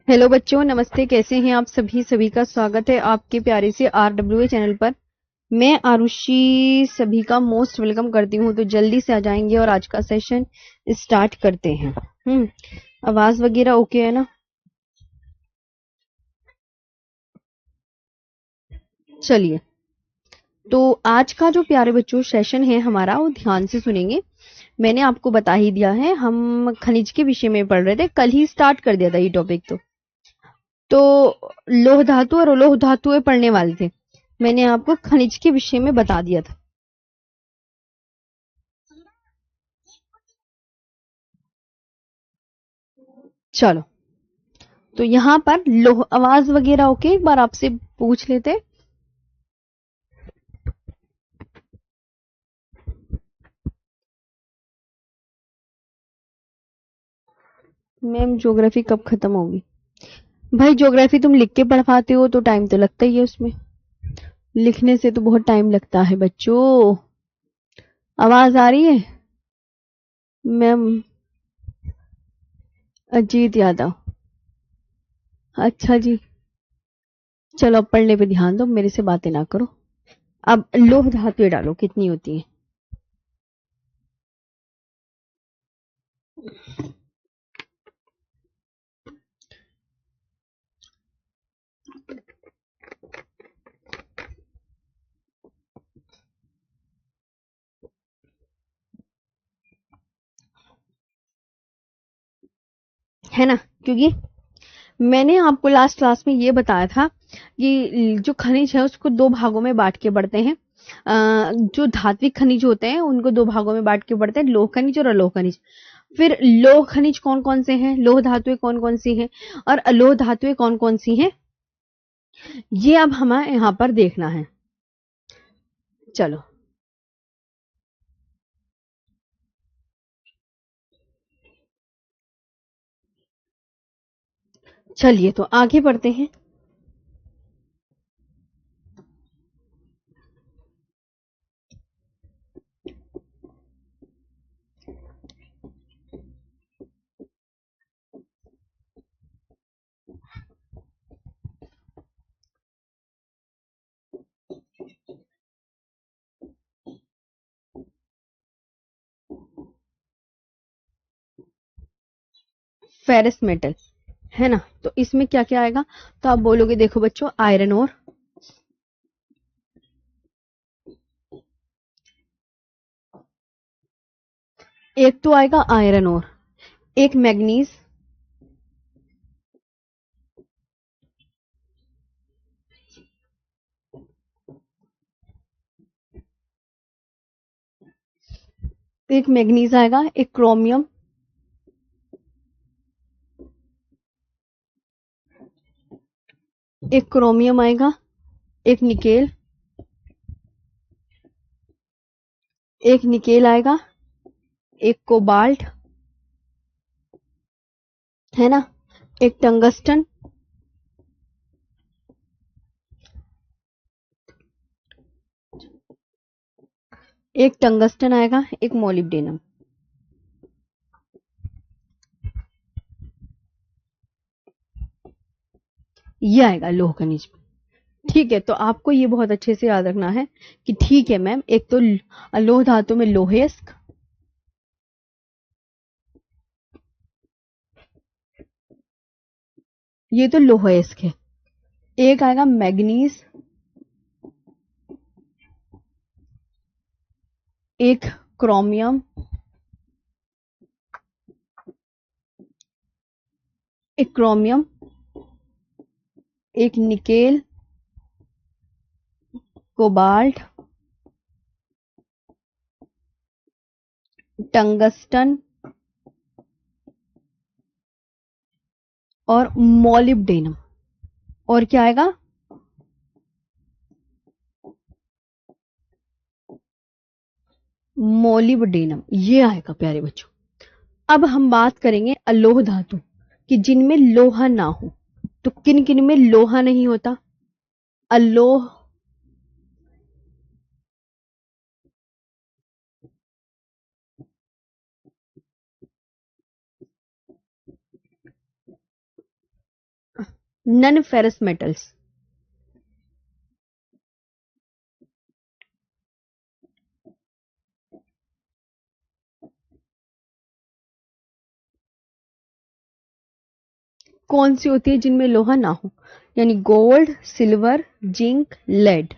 Hello बच्चों, नमस्ते। कैसे हैं आप सभी? सभी का स्वागत है आपके प्यारे से RWA चैनल पर। मैं आरुषि सभी का मोस्ट वेलकम करती हूँ। तो जल्दी से आ जाएंगे और आज का सेशन स्टार्ट करते हैं। आवाज वगैरह ओके है ना? चलिए, तो आज का जो प्यारे बच्चों सेशन है हमारा, वो ध्यान से सुनेंगे। मैंने आपको बता ही दिया है, हम खनिज के विषय में पढ़ रहे थे, कल ही स्टार्ट कर दिया था ये टॉपिक। तो लोह धातु और अलोह धातुएं पढ़ने वाले थे। मैंने आपको खनिज के विषय में बता दिया था। चलो, तो यहाँ पर लोह आवाज वगैरह ओके, एक बार आपसे पूछ लेते। मैम ज्योग्राफी कब खत्म होगी? भाई ज्योग्राफी तुम लिख के पढ़वाते हो तो टाइम तो लगता ही है उसमें। लिखने से तो बहुत टाइम लगता है बच्चों। आवाज आ रही है? मैम अजीत यादव, अच्छा जी। चलो अब पढ़ने पे ध्यान दो, मेरे से बातें ना करो। अब लोह धातुएं डालो कितनी होती है। है ना? क्योंकि मैंने आपको लास्ट क्लास में ये बताया था कि जो खनिज है उसको दो भागों में बांट के बढ़ते हैं। जो धात्विक खनिज होते हैं उनको दो भागों में बांट के बढ़ते हैं, लोह खनिज और अलोह खनिज। फिर लोह खनिज कौन कौन से हैं, लोह धातुएं कौन कौन सी हैं, और अलोह धातुएं कौन कौन सी हैं, ये अब हमें यहाँ पर देखना है। चलो, चलिए तो आगे बढ़ते हैं। फेरस मेटल, है ना? तो इसमें क्या क्या आएगा? तो आप बोलोगे, देखो बच्चों, आयरन और, एक तो आएगा आयरन और, एक मैग्नीज, एक मैग्नीज आएगा, एक क्रोमियम, एक क्रोमियम आएगा, एक निकेल, एक निकेल आएगा, एक कोबाल्ट, है ना, एक टंगस्टन, एक टंगस्टन आएगा, एक मोलिब्डेनम। ये आएगा लोह खनिज में। ठीक है, तो आपको ये बहुत अच्छे से याद रखना है कि ठीक है मैम, एक तो लोह धातु में लोहेस्क, ये तो लोहेस्क है। एक आएगा मैग्नीज, एक क्रोमियम, एक क्रोमियम, एक निकेल, कोबाल्ट, टंगस्टन और मोलिब्डेनम। और क्या आएगा? मोलिब्डेनम, ये आएगा प्यारे बच्चों। अब हम बात करेंगे अलोह धातु कि जिनमें लोहा ना हो। तो किन किन में लोहा नहीं होता? अलोह, नन फेरस मेटल्स। कौन सी होती है जिनमें लोहा ना हो? यानी gold, silver, zinc, lead.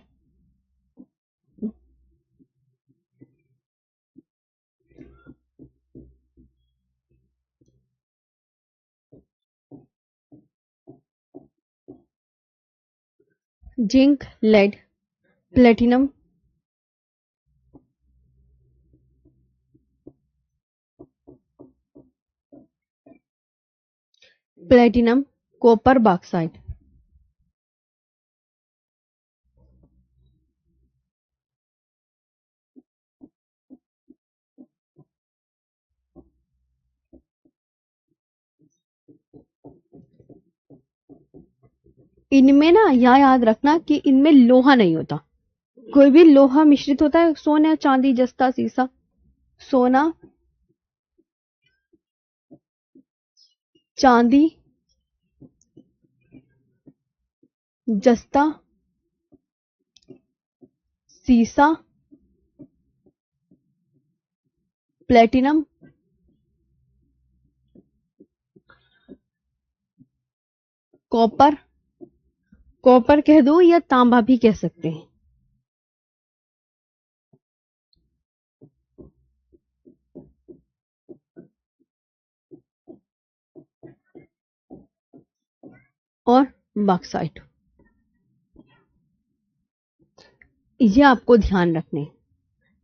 Zinc, lead, platinum, platinum, copper, bauxite. इनमें ना यह याद रखना कि इनमें लोहा नहीं होता। कोई भी लोहा मिश्रित होता है, सोना, चांदी, जस्ता, सीसा। सोना, चांदी, जस्ता, सीसा, प्लेटिनम, कॉपर। कॉपर कह दो या तांबा भी कह सकते हैं। और बॉक्साइट। ये आपको ध्यान रखने,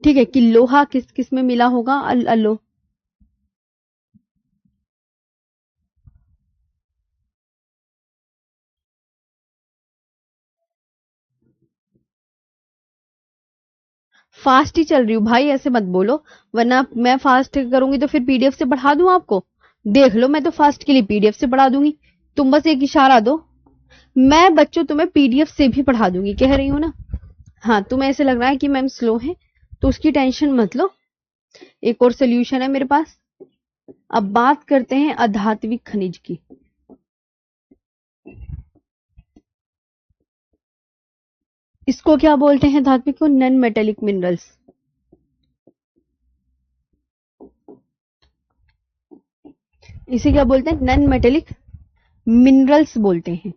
ठीक है, कि लोहा किस किस में मिला होगा। अल्लो फास्ट ही चल रही हूँ भाई, ऐसे मत बोलो, वरना मैं फास्ट करूंगी तो फिर पीडीएफ से पढ़ा दूं आपको। देख लो, मैं तो फास्ट के लिए पीडीएफ से पढ़ा दूंगी। तुम बस एक इशारा दो, मैं बच्चों तुम्हें पीडीएफ से भी पढ़ा दूंगी, कह रही हूं ना। हाँ, तुम्हें ऐसे लग रहा है कि मैम स्लो है, तो उसकी टेंशन मत लो, एक और सोल्यूशन है मेरे पास। अब बात करते हैं अधात्विक खनिज की। इसको क्या बोलते हैं धात्विक को? Non metallic minerals. इसे क्या बोलते हैं? नॉन मेटेलिक मिनरल्स बोलते हैं।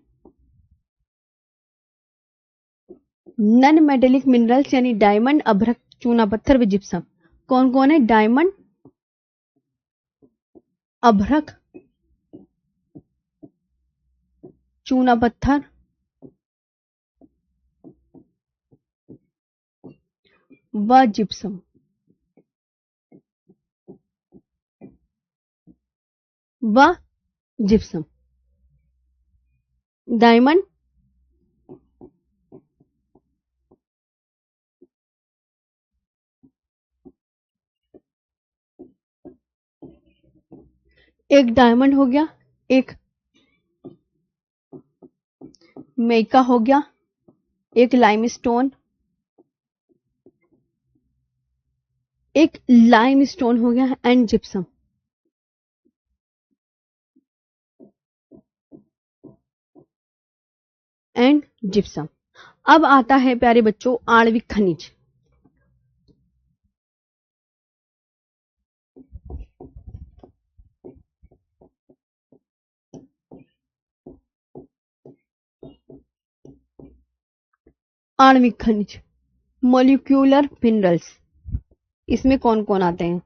नॉन मेटेलिक मिनरल्स यानी डायमंड, अभ्रक, चूना पत्थर व जिप्सम। कौन कौन है? डायमंड, अभ्रक, चूना पत्थर व जिप्सम। व जिप्सम। डायमंड, एक डायमंड हो गया, एक मेका हो गया, एक लाइमस्टोन, एक लाइमस्टोन हो गया, एंड जिप्सम। And gypsum. अब आता है प्यारे बच्चों आणविक खनिज। आणविक खनिज, मॉलिक्यूलर मिनरल्स। इसमें कौन कौन आते हैं?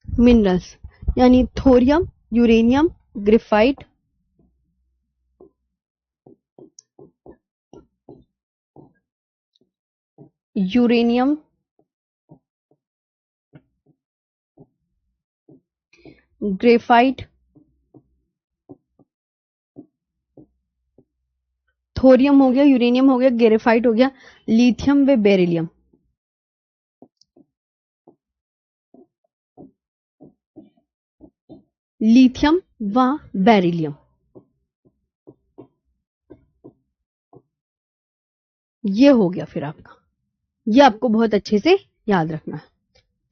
मिनरल्स यानी thorium, uranium, graphite, uranium, graphite, thorium हो गया, यूरेनियम हो गया, ग्रेफाइट हो गया, लिथियम व बेरिलियम। लिथियम व बेरिलियम, ये हो गया फिर आपका। ये आपको बहुत अच्छे से याद रखना है।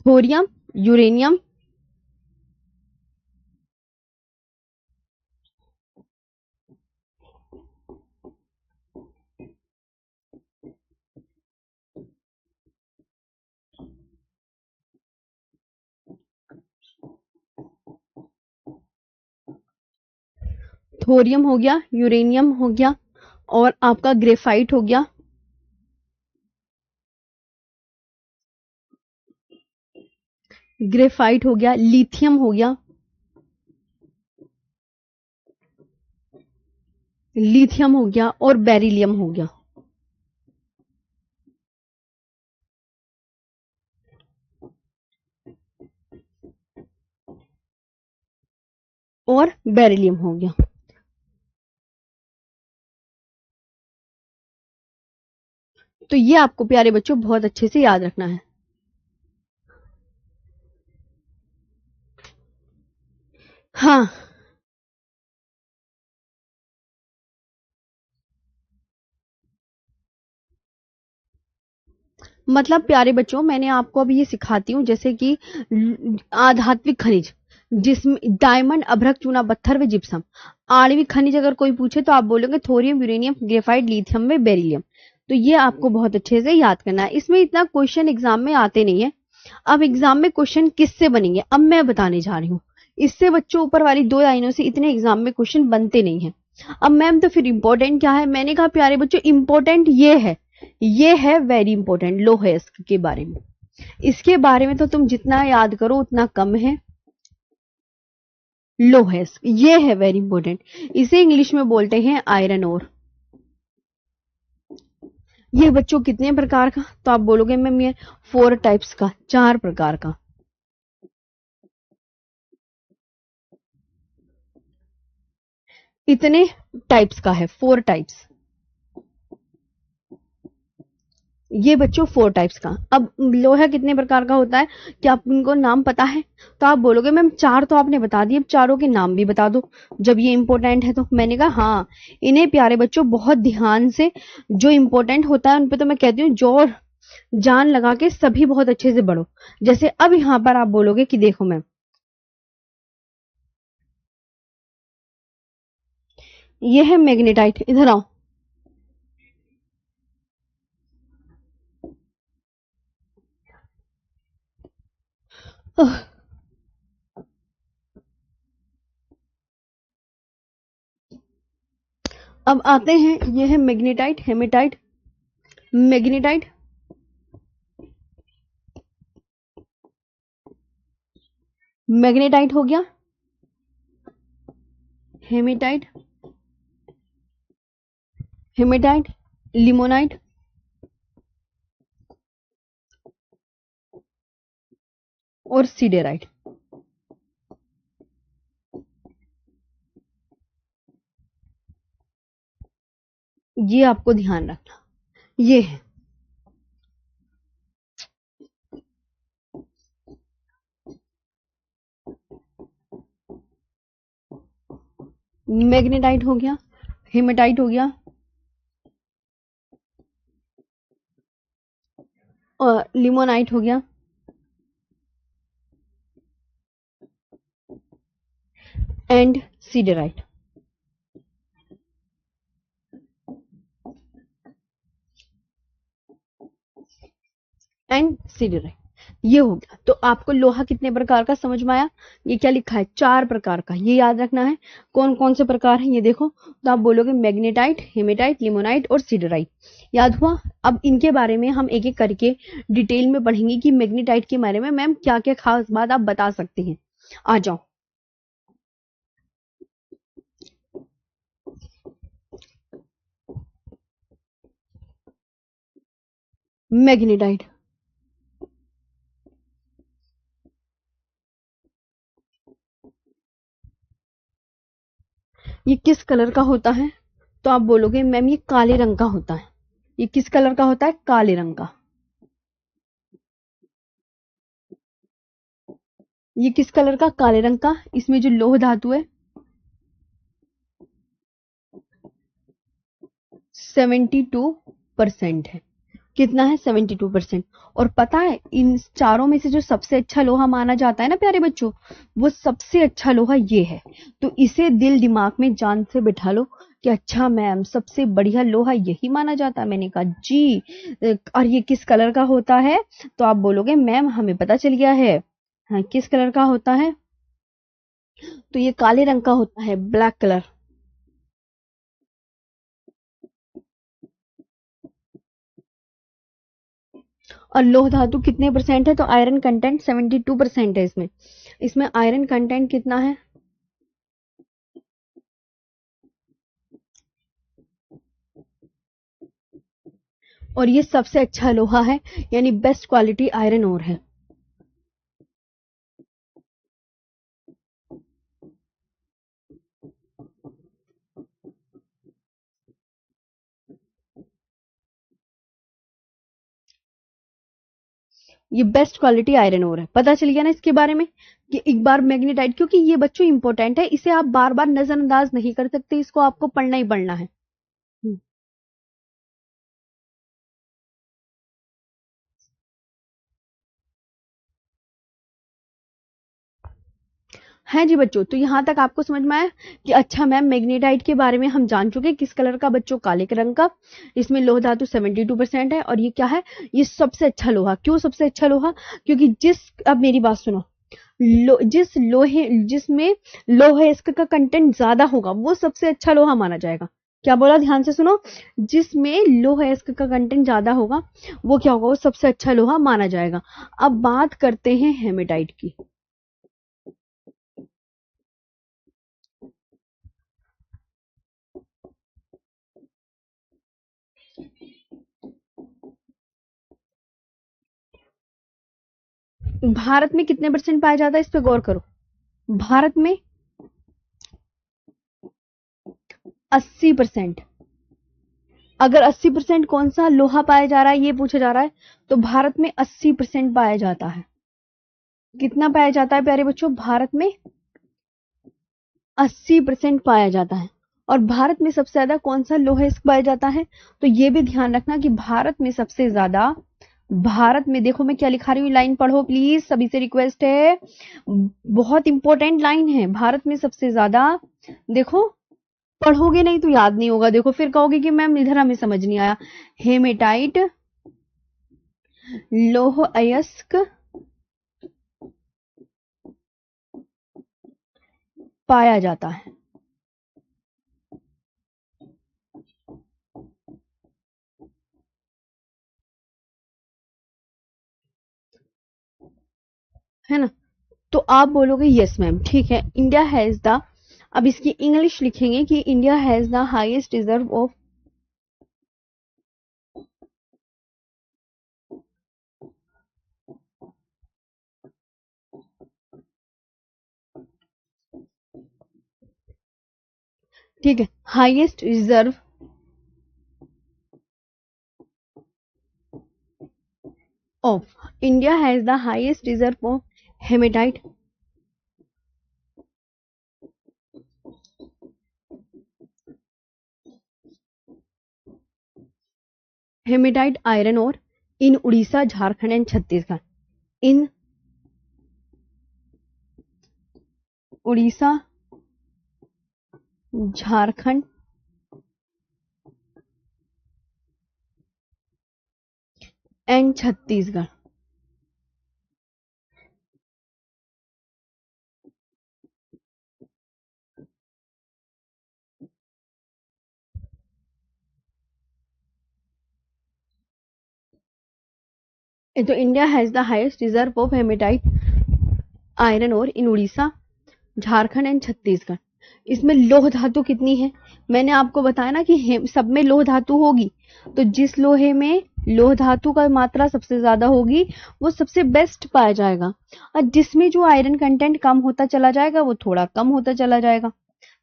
थोरियम, यूरेनियम, थोरियम हो गया, यूरेनियम हो गया, और आपका ग्रेफाइट हो गया, ग्रेफाइट हो गया, लिथियम हो गया, लिथियम हो गया, और बेरिलियम हो गया। और बेरिलियम हो गया। तो ये आपको प्यारे बच्चों बहुत अच्छे से याद रखना है। हाँ, मतलब प्यारे बच्चों, मैंने आपको अब ये सिखाती हूँ, जैसे कि आधात्विक खनिज, जिसमें डायमंड, अभ्रक, चूना पत्थर व जिप्सम। आणविक खनिज अगर कोई पूछे तो आप बोलोगे थोरियम, यूरेनियम, ग्रेफाइट, लिथियम व बेरिलियम। तो ये आपको बहुत अच्छे से याद करना है। इसमें इतना क्वेश्चन एग्जाम में आते नहीं है। अब एग्जाम में क्वेश्चन किससे बनेंगे अब मैं बताने जा रही हूँ। इससे बच्चों ऊपर वाली 2 लाइनों से इतने एग्जाम में क्वेश्चन बनते नहीं है। अब मैम तो फिर इंपॉर्टेंट क्या है? मैंने कहा प्यारे बच्चों इंपॉर्टेंट ये है वेरी इंपॉर्टेंट लौह अयस्क के बारे में। इसके बारे में तो तुम जितना याद करो उतना कम है। लौह अयस्क ये है वेरी इंपॉर्टेंट। इसे इंग्लिश में बोलते हैं आयरन ओर। ये बच्चों कितने प्रकार का? तो आप बोलोगे मैम ये 4 टाइप्स का, 4 प्रकार का। इतने टाइप्स का है, 4 टाइप्स। ये बच्चों 4 टाइप्स का। अब लोहा कितने प्रकार का होता है, क्या आप उनको नाम पता है? तो आप बोलोगे मैम 4 तो आपने बता दिए, अब चारों के नाम भी बता दो जब ये इंपॉर्टेंट है तो। मैंने कहा हाँ, इन्हें प्यारे बच्चों बहुत ध्यान से, जो इंपॉर्टेंट होता है उन पे तो मैं कहती हूँ जोर जान लगा के सभी बहुत अच्छे से पढ़ो। जैसे अब यहाँ पर आप बोलोगे कि देखो मैम, ये है मैग्नेटाइट, इधर आओ। अब आते हैं, ये है मैग्नेटाइट, हेमेटाइट, मैग्नेटाइट, मैग्नेटाइट हो गया, हेमेटाइट, हेमेटाइट, लिमोनाइट, और सीडेराइट। ये आपको ध्यान रखना, ये है मैग्नेटाइट हो गया, हेमेटाइट हो गया, और लिमोनाइट हो गया, एंड सीडेराइट। एंड सीडेराइट, ये हो गया। तो आपको लोहा कितने प्रकार का समझ में आया? ये क्या लिखा है? 4 प्रकार का, ये याद रखना है। कौन कौन से प्रकार हैं ये देखो। तो आप बोलोगे मैग्नेटाइट, हेमेटाइट, लिमोनाइट और सीडेराइट। याद हुआ? अब इनके बारे में हम एक एक करके डिटेल में पढ़ेंगे कि मैग्नेटाइट के बारे में मैम क्या क्या खास बात आप बता सकते हैं। आ जाओ। मैग्नेटाइट, ये किस कलर का होता है? तो आप बोलोगे मैम ये काले रंग का होता है। ये किस कलर का होता है? काले रंग का। ये किस कलर का? काले रंग का। इसमें जो लौह धातु है 72% है। कितना है 72%। और पता है इन चारों में से जो सबसे अच्छा लोहा माना जाता है ना प्यारे बच्चों, वो सबसे अच्छा लोहा ये है। तो इसे दिल दिमाग में जान से बिठा लो कि अच्छा मैम सबसे बढ़िया लोहा यही माना जाता है। मैंने कहा जी। और ये किस कलर का होता है? तो आप बोलोगे मैम हमें पता चल गया है। हाँ, किस कलर का होता है? तो ये काले रंग का होता है, ब्लैक कलर। और लोह धातु कितने परसेंट है? तो आयरन कंटेंट 72% है इसमें। इसमें आयरन कंटेंट कितना है? और ये सबसे अच्छा लोहा है, यानी बेस्ट क्वालिटी आयरन ओर है। ये बेस्ट क्वालिटी आयरन ओर है। पता चल गया ना इसके बारे में कि एक बार मैग्नेटाइट, क्योंकि ये बच्चों इंपॉर्टेंट है, इसे आप बार बार नजरअंदाज नहीं कर सकते, इसको आपको पढ़ना ही पढ़ना है। हम्म। है जी बच्चों, तो यहाँ तक आपको समझ में आया कि अच्छा मैम मैग्नेटाइट के बारे में हम जान चुके, किस कलर का बच्चों? काले रंग का। इसमें लोह धातु 72% है। और ये क्या है? ये सबसे अच्छा लोहा। क्यों सबसे अच्छा लोहा? क्योंकि अब मेरी बात सुनो, जिसमें लोहे इसका का कंटेंट ज्यादा होगा वो सबसे अच्छा लोहा माना जाएगा। क्या बोला? ध्यान से सुनो। जिसमें लोहे इसका का कंटेंट ज्यादा होगा वो क्या होगा? वो सबसे अच्छा लोहा माना जाएगा। अब बात करते हैं हेमेटाइट की। भारत में कितने परसेंट पाया जाता है? इस पे गौर करो। भारत में 80%। अगर 80% कौन सा लोहा पाया जा रहा है ये पूछा जा रहा है, तो भारत में 80% पाया जाता है। कितना पाया जाता है प्यारे बच्चों? भारत में 80% पाया जाता है। और भारत में सबसे ज्यादा कौन सा लोहा पाया जाता है? तो ये भी ध्यान रखना कि भारत में सबसे ज्यादा, भारत में देखो मैं क्या लिखा रही हूँ, लाइन पढ़ो प्लीज, सभी से रिक्वेस्ट है, बहुत इंपॉर्टेंट लाइन है। भारत में सबसे ज्यादा, देखो पढ़ोगे नहीं तो याद नहीं होगा, देखो फिर कहोगे कि मैम इधर हमें समझ नहीं आया। हेमेटाइट लौह अयस्क पाया जाता है ना? तो आप बोलोगे यस मैम, ठीक है। इंडिया हैज द, अब इसकी इंग्लिश लिखेंगे कि India has the highest reserve of, ठीक है, highest reserve of, India has the highest reserve of haematite, haematite iron और in Orissa Jharkhand and Chhattisgarh. In Orissa Jharkhand and Chhattisgarh. तो India has the highest reserve of haematite iron और in Orissa Jharkhand and Chhattisgarh. इसमें लोह धातु कितनी है? मैंने आपको बताया ना कि सब में लोह धातु होगी, तो जिस लोहे में लोह धातु का मात्रा सबसे ज्यादा होगी वो सबसे बेस्ट पाया जाएगा। और जिसमें जो आयरन कंटेंट कम होता चला जाएगा वो थोड़ा कम होता चला जाएगा।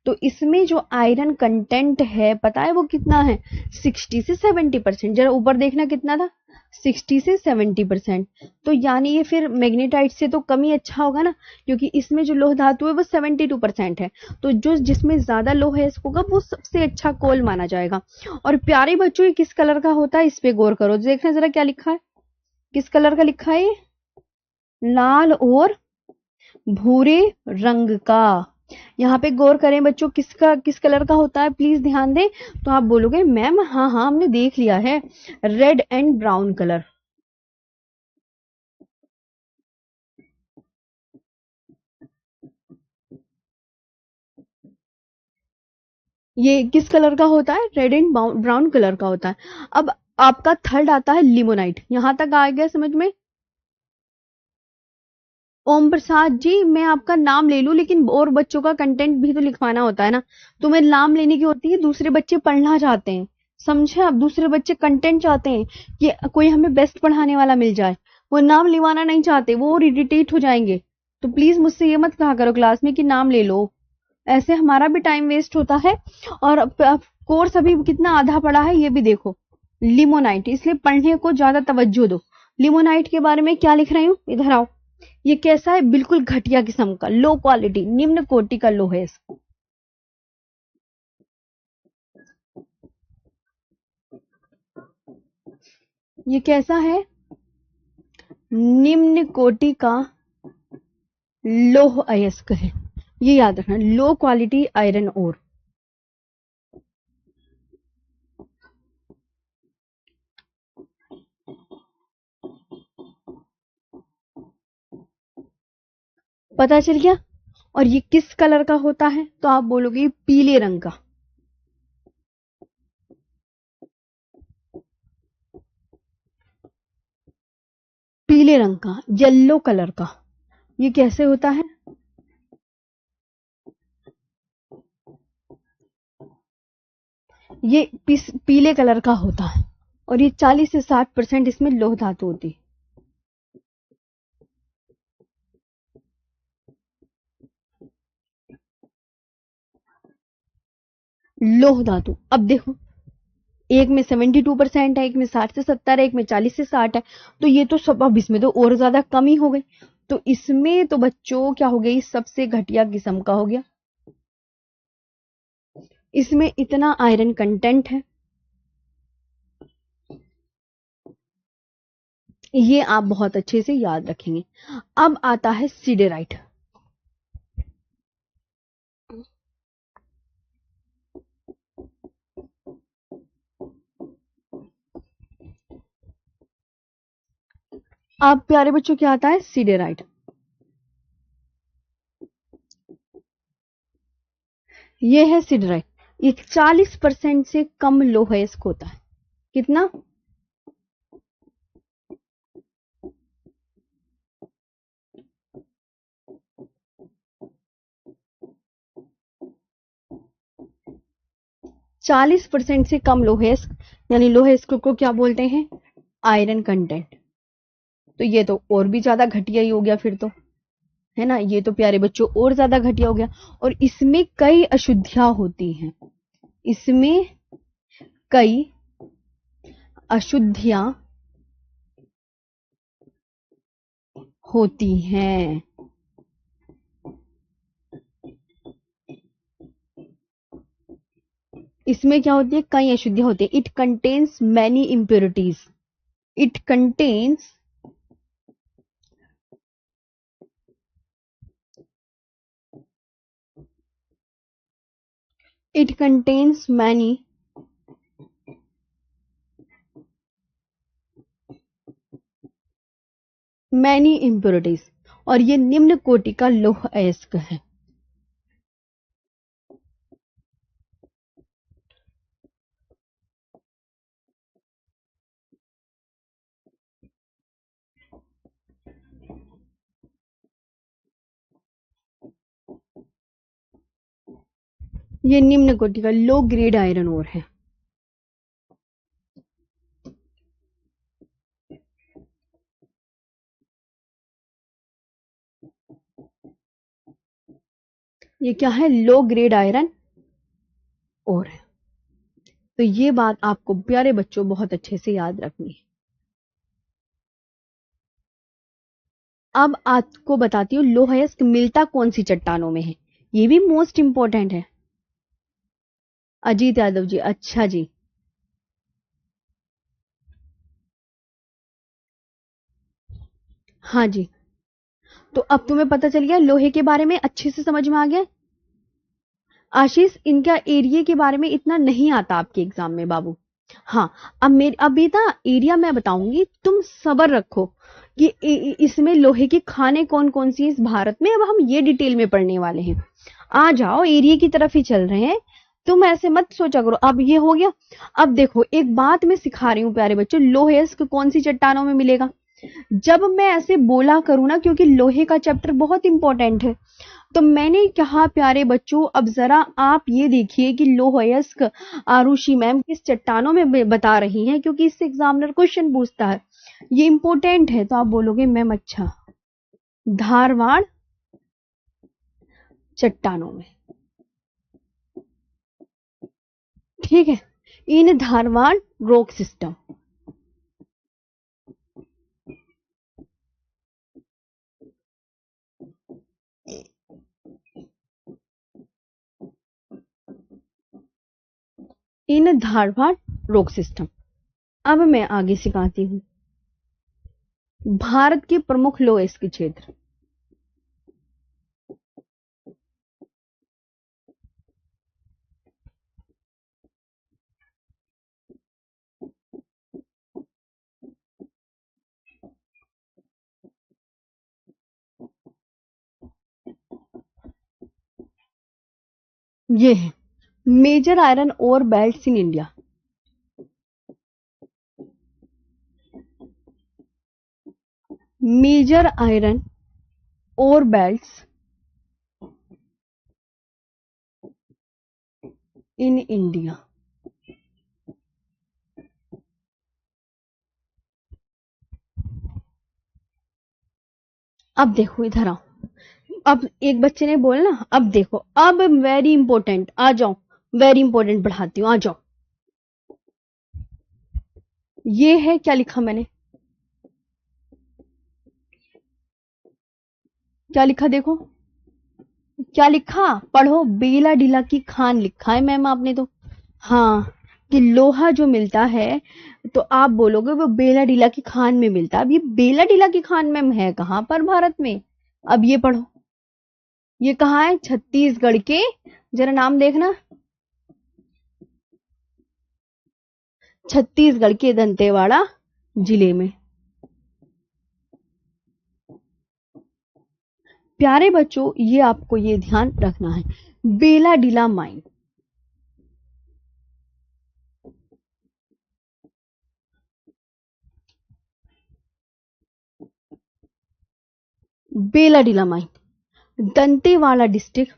तो इसमें जो आयरन कंटेंट है पता है वो कितना है? 60 से 70%। जरा ऊपर देखना कितना था? 60 से 70%। तो यानी ये फिर मैग्नेटाइट से तो कम ही अच्छा होगा ना, क्योंकि इसमें जो लोह धातु है वो 72% है। तो जो जिसमें ज्यादा लोह है इसको वो सबसे अच्छा कोल माना जाएगा। और प्यारे बच्चों, ये किस कलर का होता है इस पे गौर करो, देखना जरा क्या लिखा है, किस कलर का लिखा है? लाल और भूरे रंग का। यहाँ पे गौर करें बच्चों, किसका किस कलर का होता है, प्लीज ध्यान दें। तो आप बोलोगे मैम हाँ हाँ हमने देख लिया है, रेड एंड ब्राउन कलर। ये किस कलर का होता है? रेड एंड ब्राउन कलर का होता है। अब आपका थर्ड आता है लिमोनाइट। यहां तक आ गया समझ में? ओम प्रसाद जी, मैं आपका नाम ले लूं लेकिन और बच्चों का कंटेंट भी तो लिखवाना होता है ना। तुम्हें नाम लेने की होती है, दूसरे बच्चे पढ़ना चाहते हैं, समझे आप? दूसरे बच्चे कंटेंट चाहते हैं कि कोई हमें बेस्ट पढ़ाने वाला मिल जाए, वो नाम लिवाना नहीं चाहते, वो और इरिटेट हो जाएंगे। तो प्लीज मुझसे ये मत कहा करो क्लास में कि नाम ले लो, ऐसे हमारा भी टाइम वेस्ट होता है। और कोर्स अभी कितना आधा पड़ा है ये भी देखो। लिमोनाइट, इसलिए पढ़ने को ज्यादा तवज्जो दो। लिमोनाइट के बारे में क्या लिख रही हूँ, इधर आओ। ये कैसा है? बिल्कुल घटिया किस्म का, लो क्वालिटी, निम्न कोटि का लोहा है। ये कैसा है? निम्न कोटि का लौह अयस्क है। ये याद रखना, लो क्वालिटी आयरन ओर। पता चल गया? और ये किस कलर का होता है? तो आप बोलोगे पीले रंग का। पीले रंग का, येलो कलर का। ये कैसे होता है? ये पीले कलर का होता है। और ये 40 से 60% इसमें लोह धातु होती है। लोह धातु, अब देखो, एक में 72% है, एक में 60 से 70 है, एक में 40 से 60 है। तो ये तो सब, अब इसमें तो और ज्यादा कमी हो गई। तो इसमें तो बच्चों क्या हो गई, सबसे घटिया किस्म का हो गया। इसमें इतना आयरन कंटेंट है, ये आप बहुत अच्छे से याद रखेंगे। अब आता है सिडेराइट। अब प्यारे बच्चों क्या आता है? सिडेराइट। ये है सिडराइट। ये 40% से कम लोहेस्क होता है। कितना? 40% से कम लोहेस्क, यानी लोहेस्क को क्या बोलते हैं? Iron content. तो ये तो और भी ज्यादा घटिया ही हो गया फिर तो, है ना? ये तो प्यारे बच्चों और ज्यादा घटिया हो गया। और इसमें कई अशुद्धियां होती हैं, इसमें कई अशुद्धियां होती हैं। इसमें क्या होती है? कई अशुद्धियां होती है। It contains many impurities. It contains it contains many many impurities. और ये निम्न कोटि का लौह अयस्क है। ये निम्न कोटि का लो ग्रेड आयरन ओर है। ये क्या है? लो ग्रेड आयरन ओर है। तो ये बात आपको प्यारे बच्चों बहुत अच्छे से याद रखनी है। अब आपको बताती हूँ लोह अयस्क मिलता कौन सी चट्टानों में है, ये भी मोस्ट इंपॉर्टेंट है। अजीत यादव जी, अच्छा जी। हाँ जी, तो अब तुम्हें पता चल गया लोहे के बारे में, अच्छे से समझ में आ गया। आशीष, इनका एरिया के बारे में इतना नहीं आता आपके एग्जाम में बाबू। हाँ, अब ये ना एरिया मैं बताऊंगी, तुम सब्र रखो कि इसमें लोहे के खाने कौन कौन सी इस भारत में, अब हम ये डिटेल में पढ़ने वाले हैं। आ जाओ, एरिया की तरफ ही चल रहे हैं, तुम ऐसे मत सोचा करो। अब ये हो गया। अब देखो, एक बात मैं सिखा रही हूँ प्यारे बच्चों, लोहे कौन सी चट्टानों में मिलेगा। जब मैं ऐसे बोला करूं ना, क्योंकि लोहे का चैप्टर बहुत इंपॉर्टेंट है, तो मैंने कहा प्यारे बच्चों अब जरा आप ये देखिए कि लोह अयस्क आरुषि मैम किस चट्टानों में बता रही हैं, क्योंकि इससे एग्जामिनर क्वेश्चन पूछता है, ये इंपॉर्टेंट है। तो आप बोलोगे मैम अच्छा, धारवाड़ चट्टानों में, ठीक है, इन धारवाड़ रॉक सिस्टम। इन धारवाड़ रॉक सिस्टम। अब मैं आगे सिखाती हूँ भारत के प्रमुख लोह अयस्क क्षेत्र। ये है major iron ore belts in India. Major iron ore belts in India. अब देखो इधर आओ, अब एक बच्चे ने बोला ना, अब देखो, अब वेरी इंपॉर्टेंट, आ जाओ, वेरी इंपॉर्टेंट पढ़ाती हूँ, आ जाओ। ये है, क्या लिखा मैंने, क्या लिखा देखो, क्या लिखा, पढ़ो, बेला डीला की खान लिखा है मैम आपने तो। हाँ, कि लोहा जो मिलता है, तो आप बोलोगे वो बेला डीला की खान में मिलता है। अब ये बेला डीला की खान मैम है कहां पर भारत में, अब ये पढ़ो, ये कहाँ है, छत्तीसगढ़ के, जरा नाम देखना, छत्तीसगढ़ के दंतेवाड़ा जिले में। प्यारे बच्चों, ये आपको ये ध्यान रखना है, Bailadila mine. Bailadila mine Dantewada district,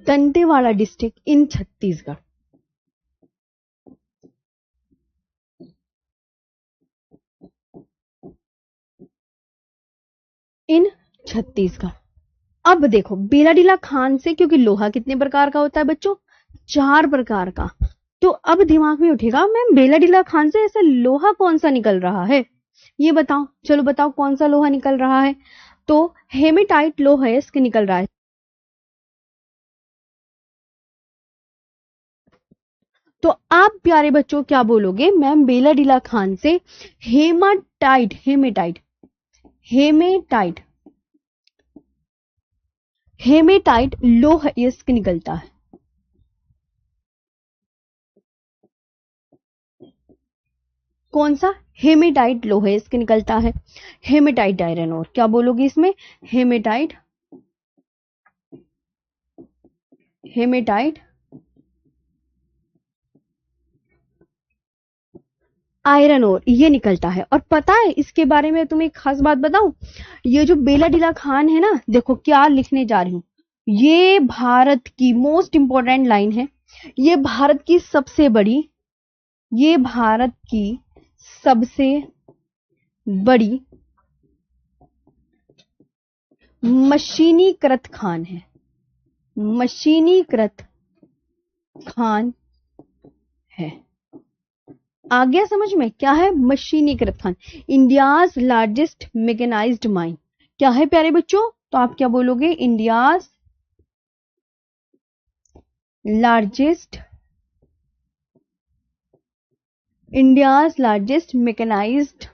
Dantewada district in Chhattisgarh. In Chhattisgarh. अब देखो बेला डीला खान से, क्योंकि लोहा कितने प्रकार का होता है बच्चों, 4 प्रकार का। तो अब दिमाग में उठेगा मैम बेला डीला खान से ऐसा लोहा कौन सा निकल रहा है, ये बताओ, चलो बताओ कौन सा लोहा निकल रहा है। तो हेमेटाइट लोहा अयस्क निकल रहा है। तो आप प्यारे बच्चों क्या बोलोगे, मैम बेला डीला खान से हेमाटाइट, हेमेटाइट, हेमेटाइट, हेमेटाइट लोह अयस्क निकलता है। कौन सा, हेमेटाइट लोह अयस्क निकलता है। हेमेटाइट आयरन और, क्या बोलोगे इसमें, हेमेटाइट, हेमेटाइट आयरन और ये निकलता है। और पता है इसके बारे में तुम्हें एक खास बात बताऊं, ये जो बेला डीला खान है ना, देखो क्या लिखने जा रही हूं, ये भारत की मोस्ट इंपॉर्टेंट लाइन है, ये भारत की सबसे बड़ी ये भारत की सबसे बड़ी मशीनीकृत खान है। मशीनीकृत खान है। आ गया समझ में? क्या है मशीनीकृत खान? India's largest mechanised mine. क्या है प्यारे बच्चों? तो आप क्या बोलोगे? India's largest mechanised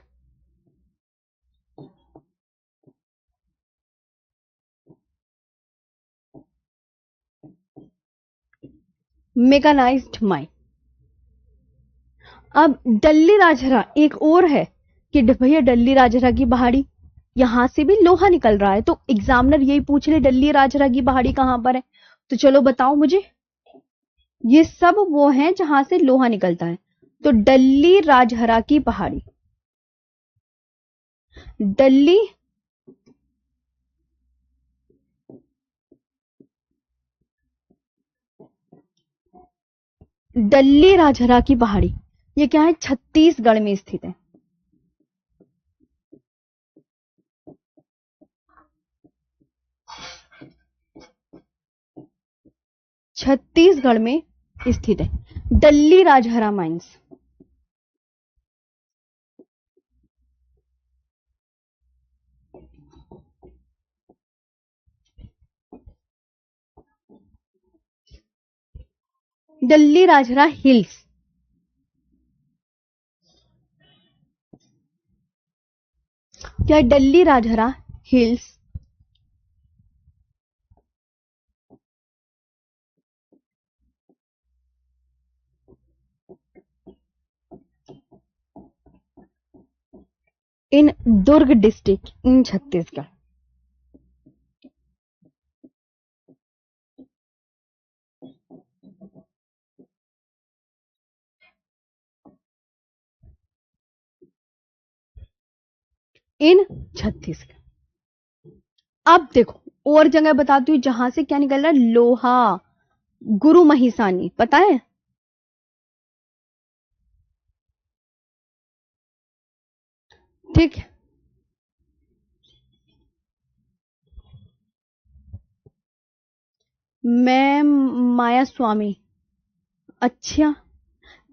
mine. अब डल्ली राजहरा एक और है कि भैया डल्ली राजहरा की पहाड़ी, यहां से भी लोहा निकल रहा है, तो एग्जामिनर यही पूछ ले डल्ली राजहरा की पहाड़ी कहां पर है। तो चलो बताओ मुझे। ये सब वो हैं जहां से लोहा निकलता है। तो डल्ली राजहरा की पहाड़ी, डल्ली डल्ली राजहरा की पहाड़ी ये क्या है? छत्तीसगढ़ में स्थित है। छत्तीसगढ़ में स्थित है डल्ली राजहरा माइंस। डल्ली राजहरा हिल्स, क्या है? Dalli Rajhara hills in Durg district in Chhattisgarh. In Chhattisgarh. अब देखो और जगह बताती हूँ जहां से क्या निकल रहा है? लोहा। गुरु महिसानी पता है? ठीक है। मैं माया स्वामी। अच्छा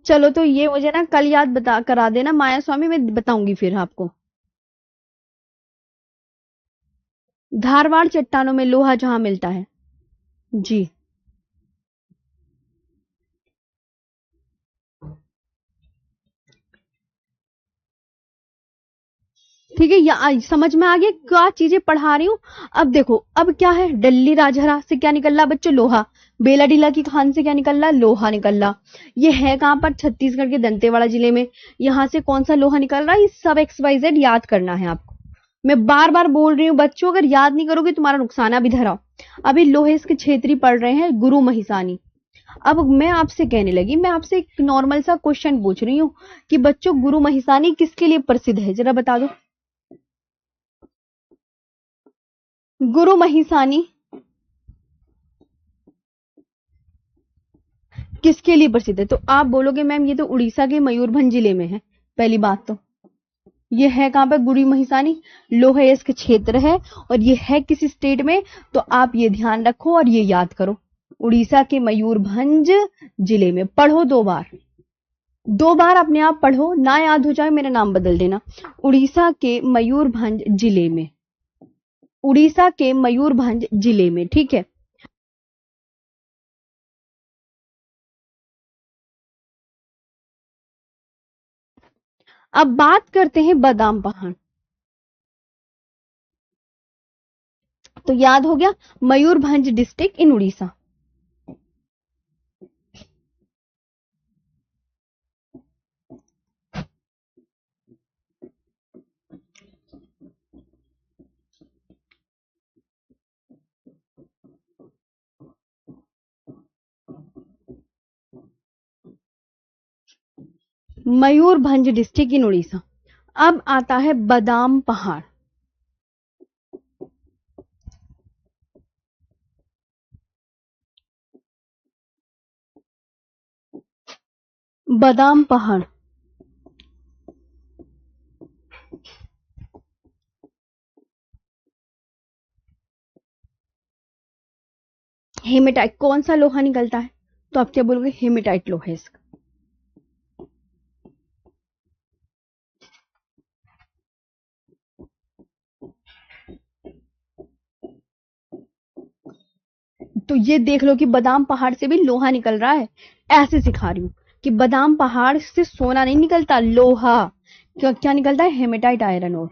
चलो, तो ये मुझे ना कल याद बता करा देना। माया स्वामी मैं बताऊंगी फिर आपको। धारवाड़ चट्टानों में लोहा जहां मिलता है। जी ठीक है। समझ में आ गया क्या चीजें पढ़ा रही हूँ? अब देखो अब क्या है? डल्ली राजहरा से क्या निकल रहा बच्चों? लोहा। बेलाडीला की खान से क्या निकल रहा? लोहा निकल रहा। ये है कहां पर? छत्तीसगढ़ के दंतेवाड़ा जिले में। यहां से कौन सा लोहा निकल रहा है? ये सब XYZ याद करना है आपको। मैं बार बार बोल रही हूँ बच्चों, अगर याद नहीं करोगे तुम्हारा नुकसान है। अभी धराओ, अभी लोहे के क्षेत्री पढ़ रहे हैं गुरु महिसानी। अब मैं आपसे कहने लगी, मैं आपसे एक नॉर्मल सा क्वेश्चन पूछ रही हूँ कि बच्चों गुरु महिसानी किसके लिए प्रसिद्ध है? जरा बता दो। गुरु महिसानी किसके लिए प्रसिद्ध है? तो आप बोलोगे मैम ये तो उड़ीसा के मयूरभंज जिले में है। पहली बात तो ये है कहां पर? गुरु महिसानी लोहे इसके क्षेत्र है। और ये है किस स्टेट में? तो आप ये ध्यान रखो और ये याद करो, उड़ीसा के मयूरभंज जिले में। पढ़ो दो बार, दो बार अपने आप पढ़ो, ना याद हो जाए मेरा नाम बदल देना। उड़ीसा के मयूरभंज जिले में, उड़ीसा के मयूरभंज जिले में। ठीक है। अब बात करते हैं बादाम पहाड़। तो याद हो गया Mayurbhanj district in Orissa. Mayurbhanj district in Orissa. अब आता है बादाम पहाड़। बादाम पहाड़। हेमेटाइट कौन सा लोहा निकलता है? तो आप क्या बोलोगे? हेमेटाइट लोहा है इसका। तो ये देख लो कि बादाम पहाड़ से भी लोहा निकल रहा है। ऐसे सिखा रही हूँ कि बादाम पहाड़ से सोना नहीं निकलता, लोहा। क्या निकलता है? हेमेटाइट आयरन और।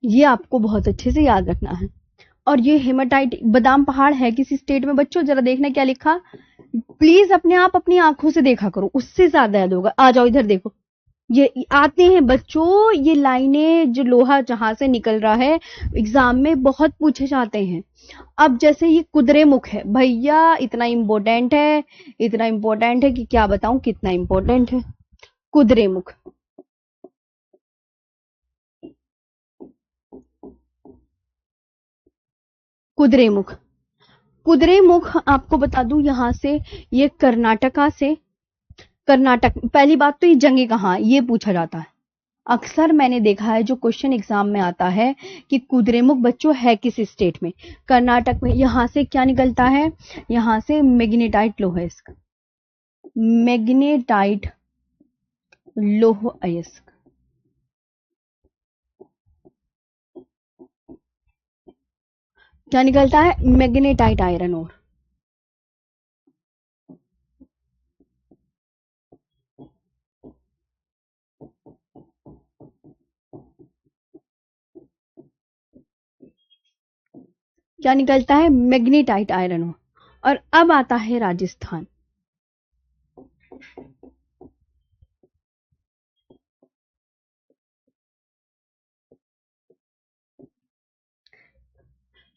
ये आपको बहुत अच्छे से याद रखना है। और ये हेमाटाइट बादाम पहाड़ है किसी स्टेट में? बच्चों जरा देखना क्या लिखा। प्लीज अपने आप अपनी आंखों से देखा करो, उससे ज्यादा याद होगा। आ जाओ इधर देखो, ये आते हैं बच्चों, ये लाइनें जो लोहा जहां से निकल रहा है एग्जाम में बहुत पूछे जाते हैं। अब जैसे ये कुद्रेमुख है भैया, इतना इंपॉर्टेंट है, इतना इंपॉर्टेंट है कि क्या बताऊं कितना इंपॉर्टेंट है। कुद्रेमुख, कुद्रेमुख, कुद्रेमुख आपको बता दूं यहां से, ये कर्नाटका से, कर्नाटक। पहली बात तो ये जगह कहाँ ये पूछा जाता है अक्सर। मैंने देखा है जो क्वेश्चन एग्जाम में आता है कि कुद्रेमुख बच्चों है किस स्टेट में? कर्नाटक में। यहां से क्या निकलता है? यहां से मैग्नेटाइट लोहा है इसका, मैग्नेटाइट लोह अयस्क। क्या निकलता है? मैग्नेटाइट आयरन और। क्या निकलता है? मैग्नेटाइट आयरन और। और अब आता है राजस्थान।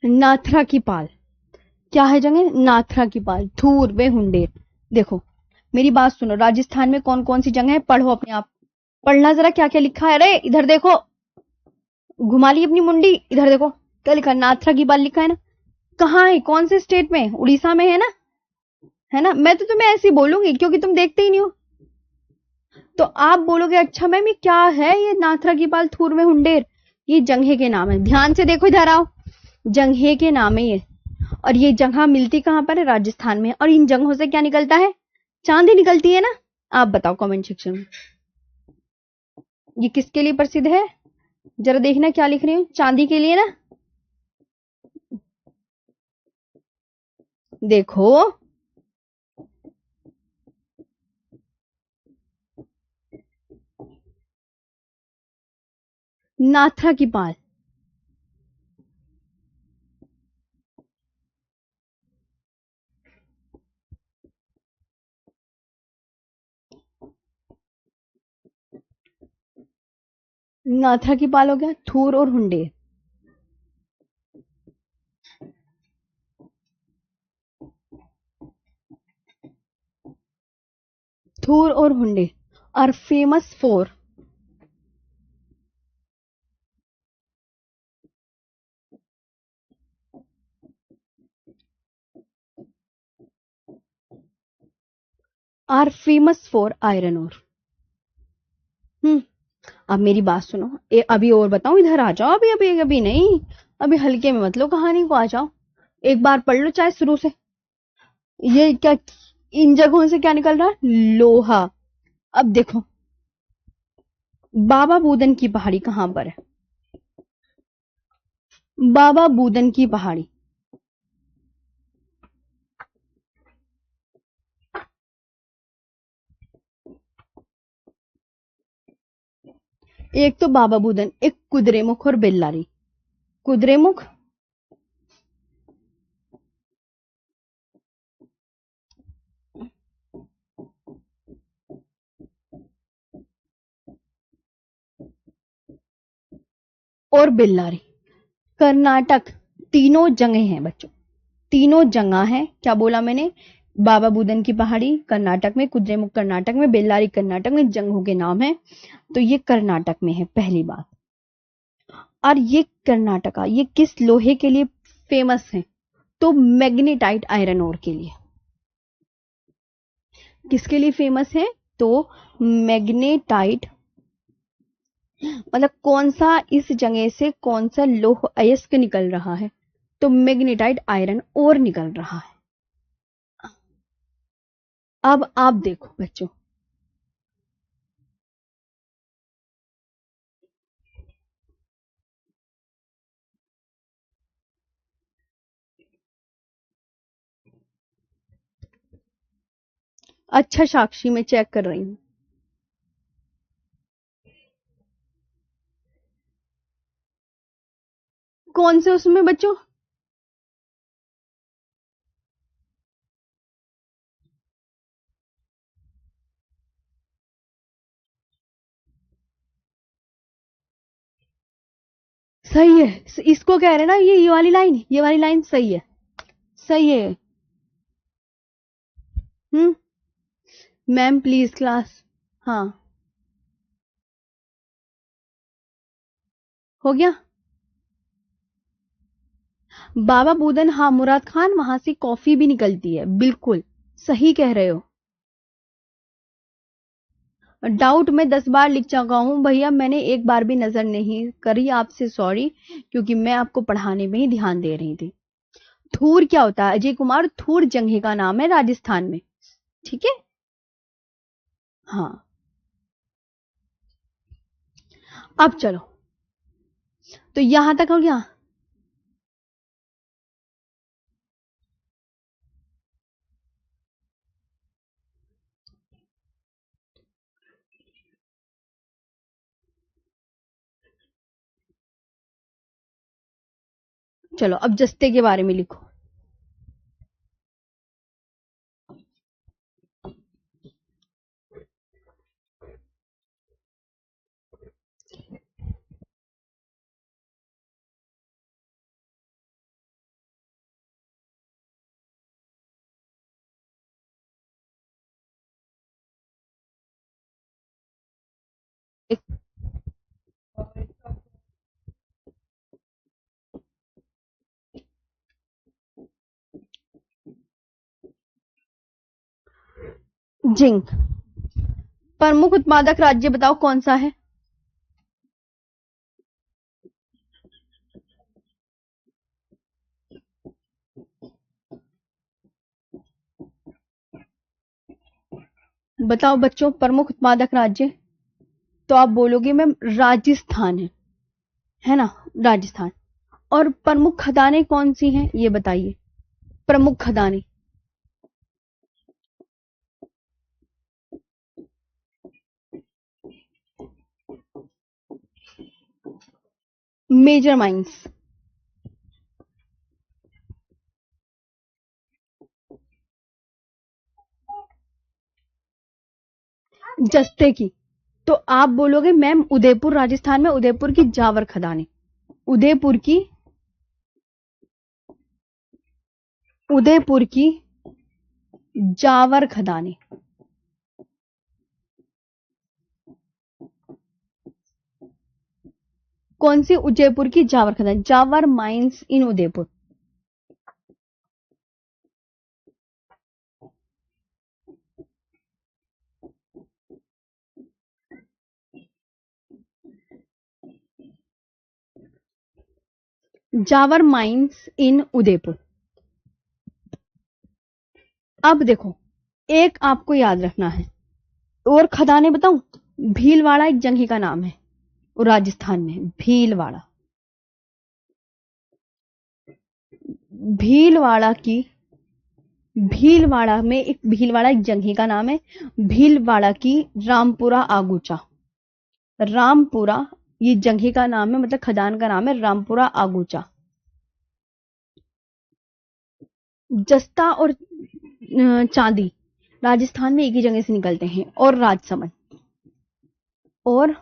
नाथरा की पाल। क्या है जगह? नाथरा की पाल, थूर वे हुंडेर। देखो मेरी बात सुनो, राजस्थान में कौन कौन सी जगह है पढ़ो अपने आप। पढ़ना जरा क्या क्या लिखा है। अरे इधर देखो, घुमा ली अपनी मुंडी, इधर देखो क्या लिखा है? नाथरा की पाल लिखा है ना। कहाँ है? कौन से स्टेट में? उड़ीसा में है ना? है ना? मैं तो तुम्हें ऐसे ही बोलूंगी क्योंकि तुम देखते ही नहीं हो। तो आप बोलोगे अच्छा मैम ये क्या है, ये नाथरा की पाल थूर में हुंडेर? ये जंघे के नाम है। ध्यान से देखो, इधर आओ। जंघे के नाम है ये। और ये जगह मिलती कहां पर है? राजस्थान में। और इन जगहों से क्या निकलता है? चांदी निकलती है ना। आप बताओ कमेंट सेक्शन में, ये किसके लिए प्रसिद्ध है? जरा देखना क्या लिख रही हूँ। चांदी के लिए ना। देखो नाथरा की पाल। नाथरा की पाल हो गया, थूर और हुंडेर। थूर और Hunder are famous for. Are famous for iron और। अब मेरी बात सुनो, अभी और बताऊं? इधर आ जाओ। अभी अभी अभी नहीं, अभी हल्के में मत लो कहानी को, आ जाओ। एक बार पढ़ लो चाहे शुरू से। ये क्या, इन जगहों से क्या निकल रहा है? लोहा। अब देखो, बाबा बूदन की पहाड़ी कहां पर है? बाबा बूदन की पहाड़ी। एक तो बाबा बूदन, एक कुद्रेमुख और बेल्लारी। कुद्रेमुख, और बेल्लारी। कर्नाटक। तीनों जगह हैं बच्चों, तीनों जगह है। क्या बोला मैंने? बाबा बुदन की पहाड़ी कर्नाटक में, कुद्रेमुख कर्नाटक में, बेल्लारी कर्नाटक में, जंगहों के नाम है। तो ये कर्नाटक में है पहली बात। और ये कर्नाटका, ये किस लोहे के लिए फेमस हैं? तो मैग्नेटाइट आयरन ओर के लिए। किसके लिए फेमस है? तो मैग्नेटाइट, मतलब कौन सा, इस जगह से कौन सा लौह अयस्क निकल रहा है? तो मैग्नेटाइट आयरन ओर निकल रहा है। अब आप देखो बच्चों, अच्छा साक्षी मैं चेक कर रही हूं। कौन से उसमें बच्चों? सही है, इसको कह रहे हैं ना, ये वाली लाइन, ये वाली लाइन सही है, सही है। हम्म। Ma'am please class. हाँ, हो गया। बाबा बूदन, हाँ मुराद खान, वहां से कॉफी भी निकलती है, बिल्कुल सही कह रहे हो। डाउट मैं 10 बार लिख चुका हूँ भैया, मैंने एक बार भी नजर नहीं करी, आपसे सॉरी, क्योंकि मैं आपको पढ़ाने में ही ध्यान दे रही थी। थूर क्या होता है अजय कुमार? थूर जगह का नाम है राजस्थान में, ठीक है। हाँ, अब चलो, तो यहां तक हो गया। चलो अब जस्ते के बारे में लिखो। जिंक। प्रमुख उत्पादक राज्य बताओ कौन सा है? बताओ बच्चों, प्रमुख उत्पादक राज्य। तो आप बोलोगे मैम राजस्थान है ना, राजस्थान। और प्रमुख खदानें कौन सी हैं ये बताइए? प्रमुख खदानें। Major mines. जस्ते की। तो आप बोलोगे मैम उदयपुर, राजस्थान में उदयपुर की जावर खदानें। उदयपुर की, उदयपुर की जावर खदानें। कौन सी? उदयपुर की जावर खदान, Zawar mines in Udaipur. Zawar mines in Udaipur. अब देखो, एक आपको याद रखना है, और खदानें बताऊं? भीलवाड़ा एक जगह का नाम है, और राजस्थान में भीलवाड़ा। भीलवाड़ा की, भीलवाड़ा में एक, भीलवाड़ा एक जगह का नाम है। भीलवाड़ा की रामपुरा आगूचा, रामपुरा ये जगह का नाम है, मतलब खदान का नाम है रामपुरा आगूचा। जस्ता और चांदी राजस्थान में एक ही जगह से निकलते हैं। और राजसमंद, और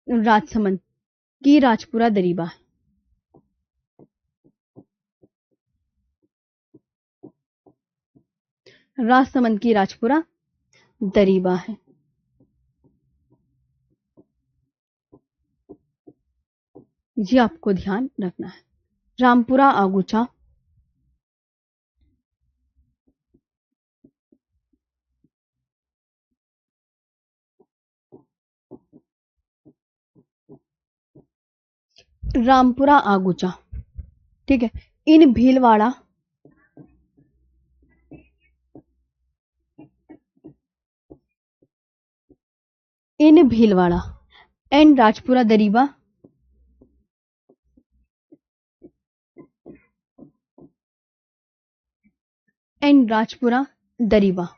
राजसमंद की राजपुरा दरीबा, राजसमंद की राजपुरा दरीबा है। ये आपको ध्यान रखना है। रामपुरा आगुचा, रामपुरा आगुचा, ठीक है। इन भीलवाड़ा, इन भीलवाड़ा एंड राजपुरा दरीबा, एंड राजपुरा दरीबा,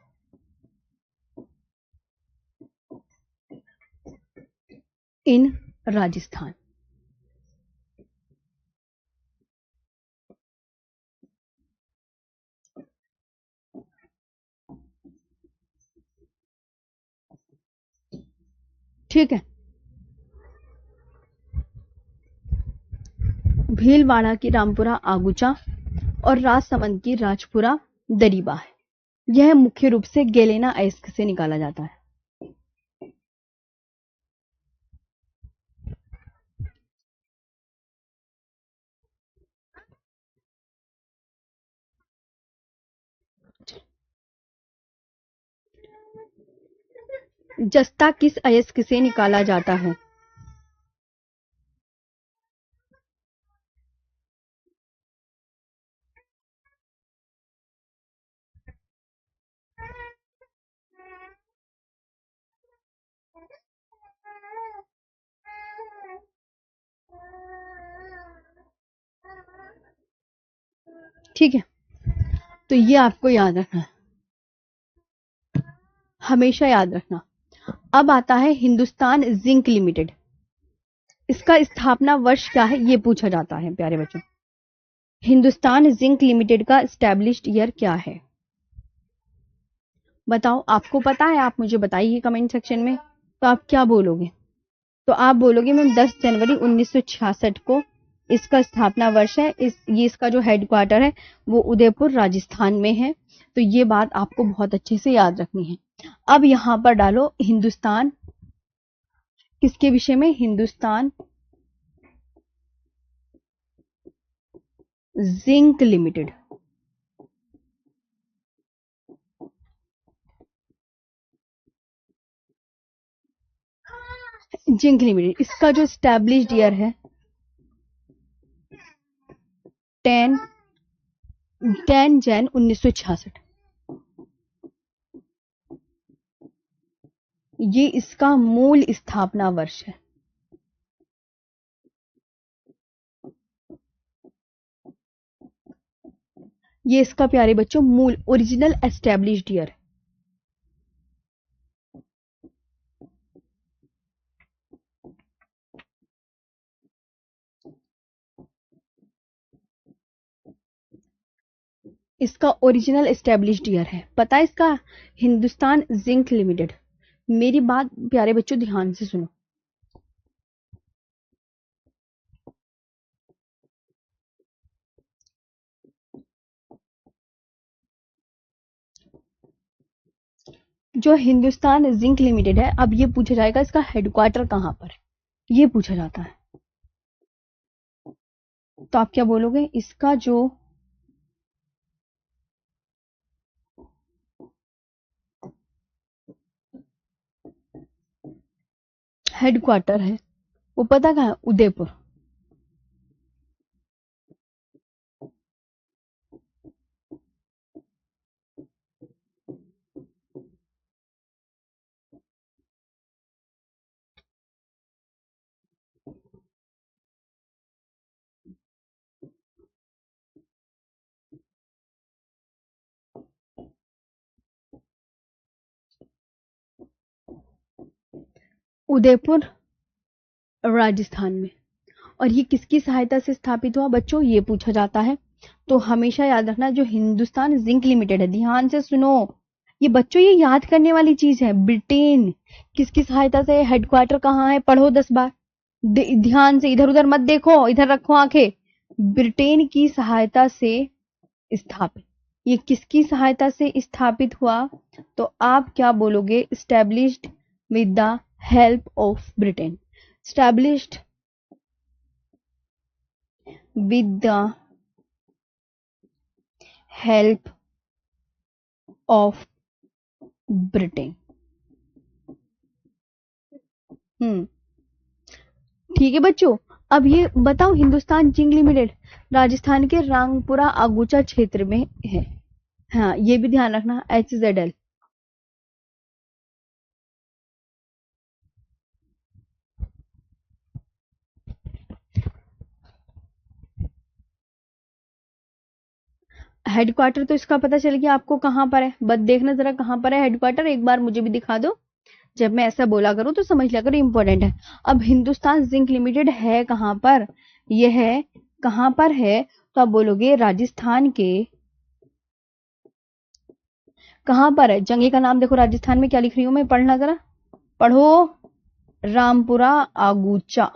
इन राजस्थान। ठीक है। भीलवाड़ा की रामपुरा आगुचा और राजसमंद की राजपुरा दरीबा है। यह मुख्य रूप से गेलेना अयस्क से निकाला जाता है। जस्ता किस अयस्क से निकाला जाता है? ठीक है, तो ये आपको याद रखना है, हमेशा याद रखना। अब आता है हिंदुस्तान जिंक लिमिटेड। इसका स्थापना वर्ष क्या है ये पूछा जाता है प्यारे बच्चों। हिंदुस्तान जिंक लिमिटेड का एस्टैब्लिश्ड ईयर क्या है? बताओ, आपको पता है? आप मुझे बताइए कमेंट सेक्शन में। तो आप क्या बोलोगे? तो आप बोलोगे मैम 10 जनवरी 1966 को इसका स्थापना वर्ष है। ये इसका जो हेडक्वार्टर है वो उदयपुर राजस्थान में है। तो ये बात आपको बहुत अच्छे से याद रखनी है। अब यहां पर डालो हिंदुस्तान, किसके विषय में? Hindustan zinc limited. Zinc limited, इसका जो स्टैब्लिश्ड ईयर है 10 जन 1966। ये इसका मूल स्थापना वर्ष है। ये इसका प्यारे बच्चों मूल ओरिजिनल एस्टैब्लिश्ड ईयर है। इसका ओरिजिनल एस्टैब्लिश्ड ईयर है, पता है इसका? Hindustan zinc limited. मेरी बात प्यारे बच्चों ध्यान से सुनो। जो हिंदुस्तान जिंक लिमिटेड है, अब ये पूछा जाएगा इसका हेडक्वार्टर कहां पर है, ये पूछा जाता है। तो आप क्या बोलोगे? इसका जो हेडक्वार्टर है वो पता कहाँ है? उदयपुर। उदयपुर राजस्थान में। और ये किसकी सहायता से स्थापित हुआ बच्चों, ये पूछा जाता है। तो हमेशा याद रखना, जो हिंदुस्तान जिंक लिमिटेड है, ध्यान से सुनो ये बच्चों, ये याद करने वाली चीज है। ब्रिटेन किसकी सहायता से, हेडक्वार्टर कहाँ है, पढ़ो 10 बार ध्यान से, इधर उधर मत देखो, इधर रखो आंखें। ब्रिटेन की सहायता से स्थापित। ये किसकी सहायता से स्थापित हुआ? तो आप क्या बोलोगे? Established with the help of Britain. Established with the help of Britain. ठीक है बच्चों, अब ये बताओ, हिंदुस्तान जिंक लिमिटेड राजस्थान के रांगपुरा आगुचा क्षेत्र में है। हाँ, ये भी ध्यान रखना, HZL। हेडक्वार्टर तो इसका पता चल गया आपको कहां पर है, बस देखना जरा कहां पर है हेडक्वार्टर, एक बार मुझे भी दिखा दो। जब मैं ऐसा बोला करूं तो समझ लिया करो, इंपॉर्टेंट है। अब हिंदुस्तान जिंक लिमिटेड है कहां पर, यह है कहां पर है, तो आप बोलोगे राजस्थान के कहां पर है। जगह का नाम देखो राजस्थान में क्या लिख रही हूं मैं, पढ़ना जरा, पढ़ो, रामपुरा आगूचा।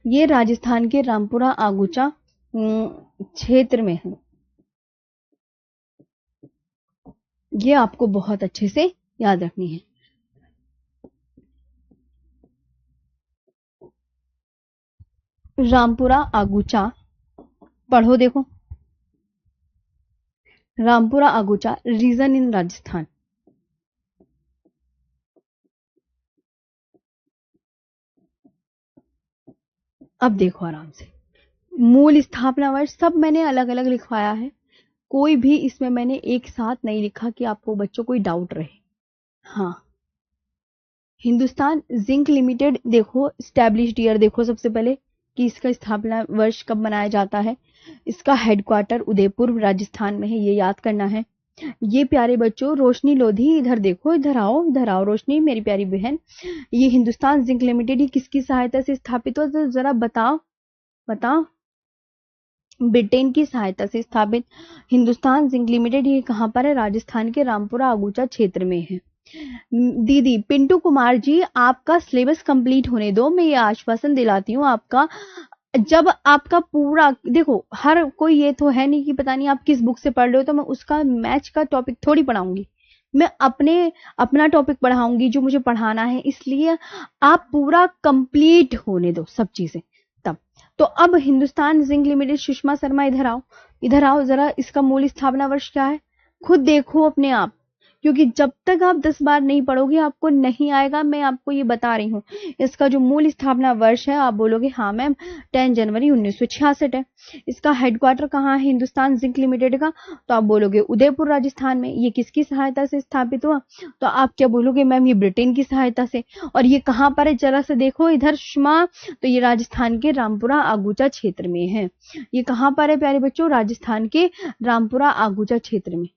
ये राजस्थान के रामपुरा आगूचा क्षेत्र में है। ये आपको बहुत अच्छे से याद रखनी है। रामपुरा आगूचा, पढ़ो देखो, रामपुरा आगूचा रीजन इन राजस्थान। अब देखो आराम से, मूल स्थापना वर्ष सब मैंने अलग अलग लिखवाया है, कोई भी इसमें मैंने एक साथ नहीं लिखा कि आपको बच्चों कोई डाउट रहे। हाँ, हिंदुस्तान जिंक लिमिटेड देखो, स्टैब्लिश्ड ईयर देखो सबसे पहले कि इसका स्थापना वर्ष कब मनाया जाता है। इसका हेडक्वार्टर उदयपुर राजस्थान में है, ये याद करना है। ये प्यारे बच्चों, रोशनी लोधी इधर देखो, इधर आओ रोशनी मेरी प्यारी बहन। ये हिंदुस्तान जिंक लिमिटेड ये किसकी सहायता से स्थापित हुआ, तो जरा बताओ बताओ। ब्रिटेन की सहायता से स्थापित हिंदुस्तान जिंक लिमिटेड ये कहां पर है, राजस्थान के रामपुरा आगूचा क्षेत्र में है। दीदी पिंटू कुमार जी, आपका सिलेबस कंप्लीट होने दो, मैं ये आश्वासन दिलाती हूँ आपका। जब आपका पूरा देखो, हर कोई ये तो है नहीं कि पता नहीं आप किस बुक से पढ़ रहे हो, तो मैं उसका मैच का टॉपिक थोड़ी पढ़ाऊंगी, मैं अपना टॉपिक पढ़ाऊंगी जो मुझे पढ़ाना है, इसलिए आप पूरा कंप्लीट होने दो सब चीजें तब। तो अब हिंदुस्तान जिंक लिमिटेड, सुषमा शर्मा इधर आओ जरा, इसका मूल स्थापना वर्ष क्या है, खुद देखो अपने आप, क्योंकि जब तक आप 10 बार नहीं पढ़ोगे आपको नहीं आएगा, मैं आपको ये बता रही हूँ। इसका जो मूल स्थापना वर्ष है, आप बोलोगे हाँ मैम 10 जनवरी 1966 है। इसका हेडक्वार्टर कहाँ है हिंदुस्तान जिंक लिमिटेड का, तो आप बोलोगे उदयपुर राजस्थान में। ये किसकी सहायता से स्थापित हुआ, तो आप क्या बोलोगे मैम ये ब्रिटेन की सहायता से। और ये कहाँ पर है जरा से देखो इधर सुषमा, तो ये राजस्थान के रामपुरा आगूचा क्षेत्र में है। ये कहाँ पर है प्यारे बच्चों, राजस्थान के रामपुरा आगूचा क्षेत्र में।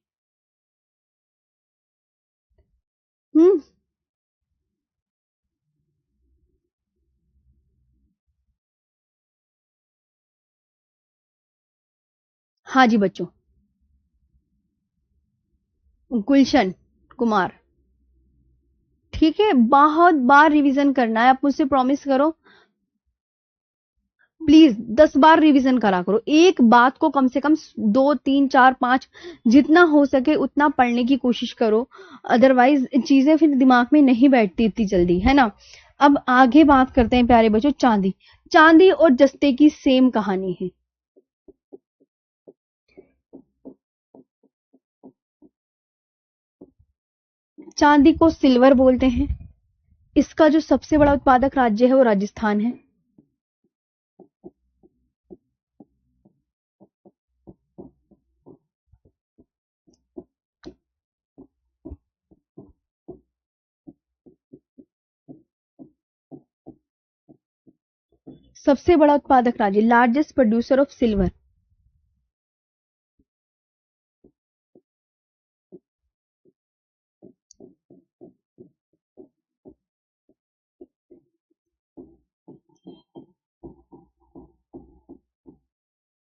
हम्म, हाँ जी बच्चों, गुलशन कुमार। ठीक है, बहुत बार रिवीजन करना है, आप मुझसे प्रॉमिस करो, प्लीज 10 बार रिवीजन करा करो, एक बात को कम से कम 2 3 4 5 जितना हो सके उतना पढ़ने की कोशिश करो, अदरवाइज चीजें फिर दिमाग में नहीं बैठती इतनी जल्दी, है ना। अब आगे बात करते हैं प्यारे बच्चों, चांदी। चांदी और जस्ते की सेम कहानी है। चांदी को सिल्वर बोलते हैं। इसका जो सबसे बड़ा उत्पादक राज्य है वो राजस्थान है। सबसे बड़ा उत्पादक राज्य, largest producer of silver.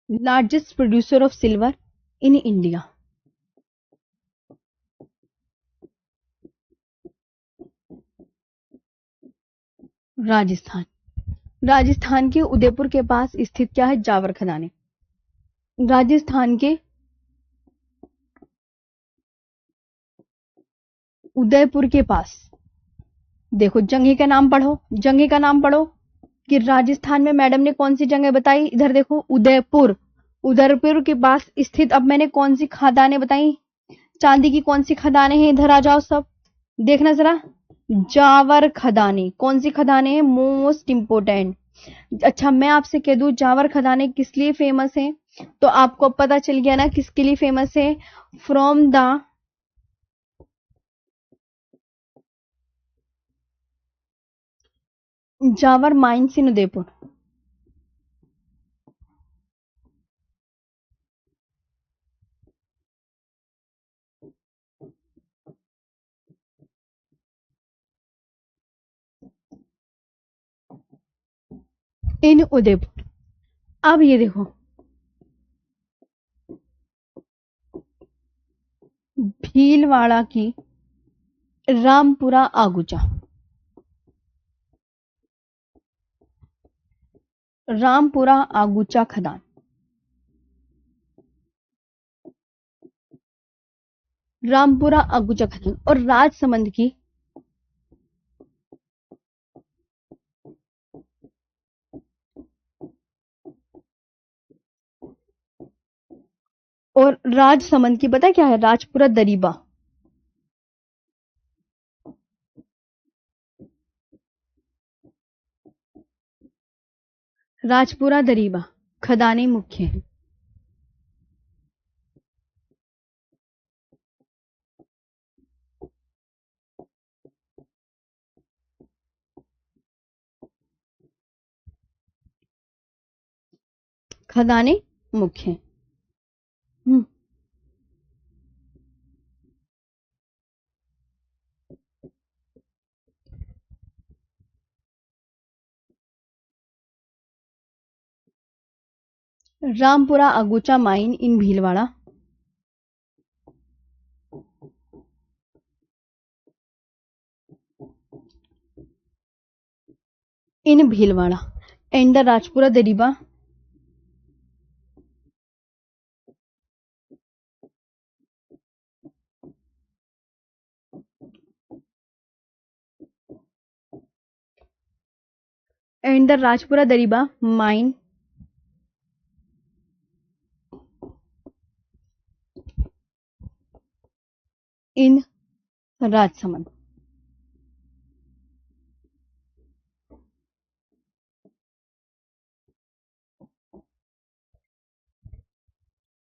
Largest producer of silver in India, Rajasthan. Rajasthan के उदयपुर के पास स्थित क्या है, जावर खदानें। राजस्थान के उदयपुर के पास देखो, जंगही का नाम पढ़ो, जंगही का नाम पढ़ो, कि राजस्थान में मैडम ने कौन सी जगह बताई, इधर देखो उदयपुर, उदयपुर के पास स्थित, अब मैंने कौन सी खदानें बताई, चांदी की कौन सी खदानें हैं, इधर आ जाओ सब देखना जरा, जावर खदानें, कौन सी खदानें हैं, मोस्ट इंपोर्टेंट। अच्छा मैं आपसे कह दूं जावर खदानें किस लिए फेमस है, तो आपको पता चल गया ना किसके लिए फेमस है, from the Zawar mines in Udaipur. In Udaipur. अब ये देखो भीलवाड़ा की रामपुरा आगुचा, रामपुरा आगुचा खदान, रामपुरा आगुचा खदान। और राजसमंद की और राजसमंद की पता क्या है, राजपुरा दरीबा, राजपुरा दरीबा खदानें मुख्य हैं। खदानें मुख्य हैं। Rampura Agucha mine in Bhilwara, in Bhilwara and the Rajpura Dariba and the Rajpura Dariba mine in Rajsamand.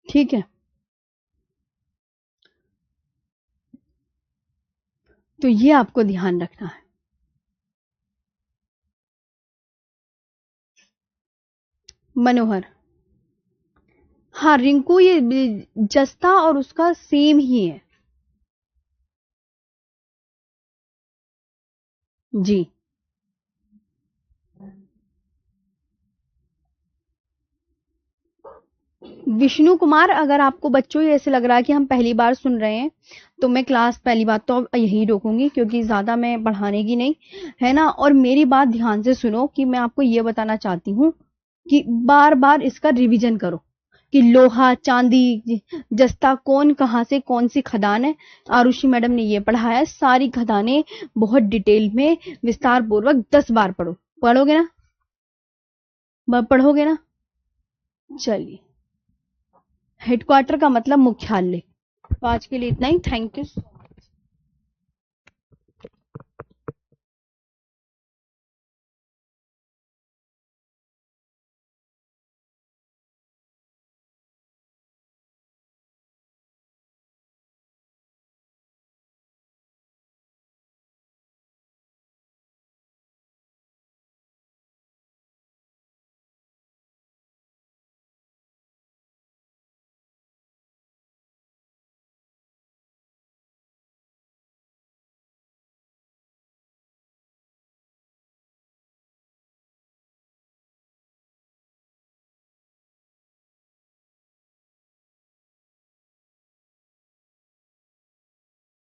ठीक है, तो ये आपको ध्यान रखना है। मनोहर, हाँ रिंकू ये जस्ता और उसका सेम ही है जी। विष्णु कुमार, अगर आपको बच्चों ये ऐसे लग रहा है कि हम पहली बार सुन रहे हैं तो मैं क्लास पहली बात तो यही रोकूंगी क्योंकि ज्यादा मैं पढ़ाने की नहीं है ना। और मेरी बात ध्यान से सुनो कि मैं आपको ये बताना चाहती हूँ कि बार बार इसका रिवीजन करो कि लोहा चांदी जस्ता कौन कहाँ से कौन सी खदान है। आरुषि मैडम ने ये पढ़ाया, सारी खदानें बहुत डिटेल में विस्तार पूर्वक 10 बार पढ़ो। पढ़ोगे ना, पढ़ोगे ना? चलिए, हेडक्वार्टर का मतलब मुख्यालय। तो आज के लिए इतना ही, थैंक यू।